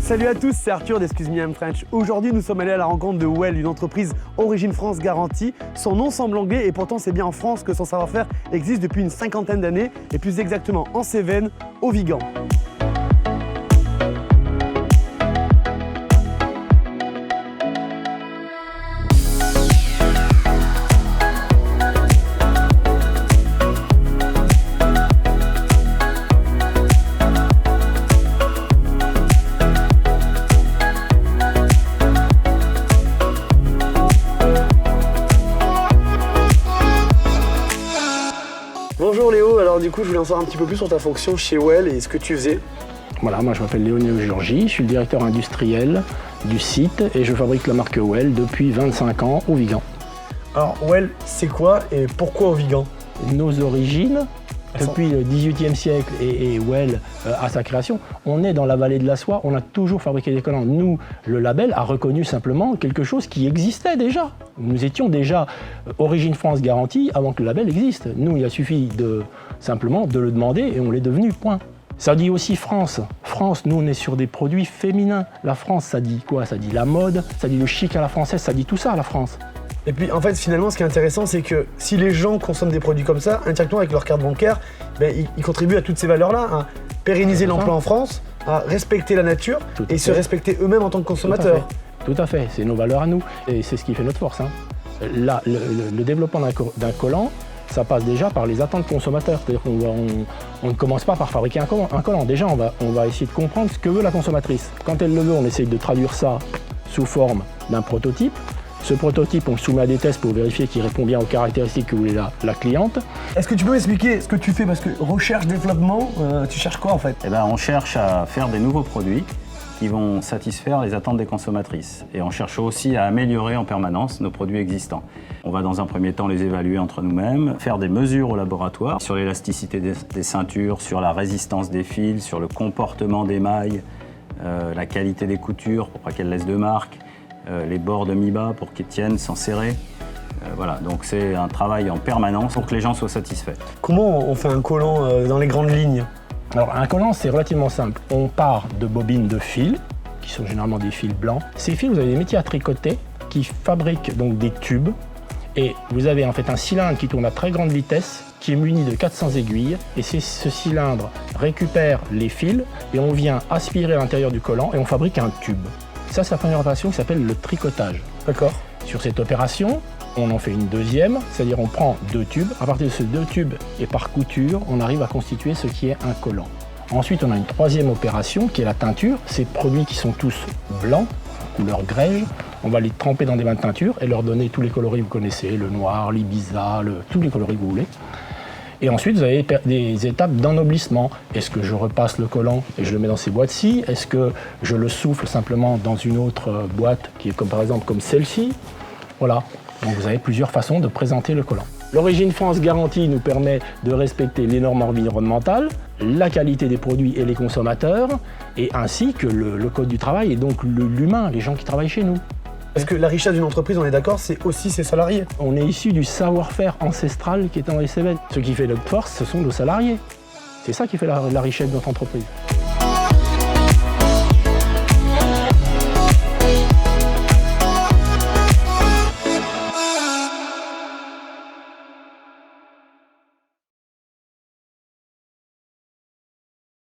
Salut à tous, c'est Arthur d'Excuse Me I'm French. Aujourd'hui, nous sommes allés à la rencontre de Well, une entreprise Origine France garantie. Son nom semble anglais et pourtant c'est bien en France que son savoir-faire existe depuis une cinquantaine d'années et plus exactement en Cévennes, au Vigan. Bonjour Léo, alors du coup je voulais en savoir un petit peu plus sur ta fonction chez Well et ce que tu faisais. Voilà, moi je m'appelle Léo Georgi, je suis le directeur industriel du site et je fabrique la marque Well depuis 25 ans au Vigan. Alors Well, c'est quoi et pourquoi au Vigan? Nos origines, depuis le XVIIIe siècle et Well à sa création, on est dans la vallée de la soie, on a toujours fabriqué des collants. Nous, le label a reconnu simplement quelque chose qui existait déjà. Nous étions déjà Origine France garantie avant que le label existe. Nous, il a suffi simplement de le demander et on l'est devenu, point. Ça dit aussi France. France, nous, on est sur des produits féminins. La France, ça dit quoi? Ça dit la mode, ça dit le chic à la française, ça dit tout ça, la France. Et puis en fait, finalement, ce qui est intéressant, c'est que si les gens consomment des produits comme ça, indirectement avec leur carte bancaire, ils contribuent à toutes ces valeurs-là, à pérenniser l'emploi en France, à respecter la nature et se respecter eux-mêmes en tant que consommateurs. Tout à fait, c'est nos valeurs à nous et c'est ce qui fait notre force. Là, le développement d'un collant, ça passe déjà par les attentes consommateurs. C'est-à-dire qu'on ne commence pas par fabriquer un collant. Déjà, on va essayer de comprendre ce que veut la consommatrice. Quand elle le veut, on essaye de traduire ça sous forme d'un prototype. Ce prototype, on le soumet à des tests pour vérifier qu'il répond bien aux caractéristiques que voulait la cliente. Est-ce que tu peux m'expliquer ce que tu fais? Parce que recherche-développement, tu cherches quoi en fait? On cherche à faire des nouveaux produits qui vont satisfaire les attentes des consommatrices. Et on cherche aussi à améliorer en permanence nos produits existants. On va dans un premier temps les évaluer entre nous-mêmes, faire des mesures au laboratoire sur l'élasticité des ceintures, sur la résistance des fils, sur le comportement des mailles, la qualité des coutures pour pas qu'elles laissent de marque, les bords de mi-bas pour qu'ils tiennent sans serrer. Voilà, donc c'est un travail en permanence pour que les gens soient satisfaits. Comment on fait un collant dans les grandes lignes? Alors un collant, c'est relativement simple. On part de bobines de fils, qui sont généralement des fils blancs. Ces fils, vous avez des métiers à tricoter qui fabriquent donc des tubes. Et vous avez en fait un cylindre qui tourne à très grande vitesse, qui est muni de 400 aiguilles. Et ce cylindre récupère les fils et on vient aspirer à l'intérieur du collant et on fabrique un tube. Ça, c'est la première opération qui s'appelle le tricotage. D'accord. Sur cette opération, on en fait une deuxième, c'est-à-dire on prend deux tubes. À partir de ces deux tubes et par couture, on arrive à constituer ce qui est un collant. Ensuite, on a une troisième opération qui est la teinture. Ces produits qui sont tous blancs, couleur grège, on va les tremper dans des bains de teinture et leur donner tous les coloris que vous connaissez, le noir, l'ibiza, tous les coloris que vous voulez. Et ensuite, vous avez des étapes d'ennoblissement. Est-ce que je repasse le collant et je le mets dans ces boîtes-ci? Est-ce que je le souffle simplement dans une autre boîte qui est par exemple comme celle-ci? Voilà. Donc vous avez plusieurs façons de présenter le collant. L'Origine France garantie nous permet de respecter les normes environnementales, la qualité des produits et les consommateurs, et ainsi que le code du travail et donc l'humain, les gens qui travaillent chez nous. Parce que la richesse d'une entreprise, on est d'accord, c'est aussi ses salariés. On est issu du savoir-faire ancestral qui est dans les Cévennes. Ce qui fait notre force, ce sont nos salariés. C'est ça qui fait la richesse de notre entreprise.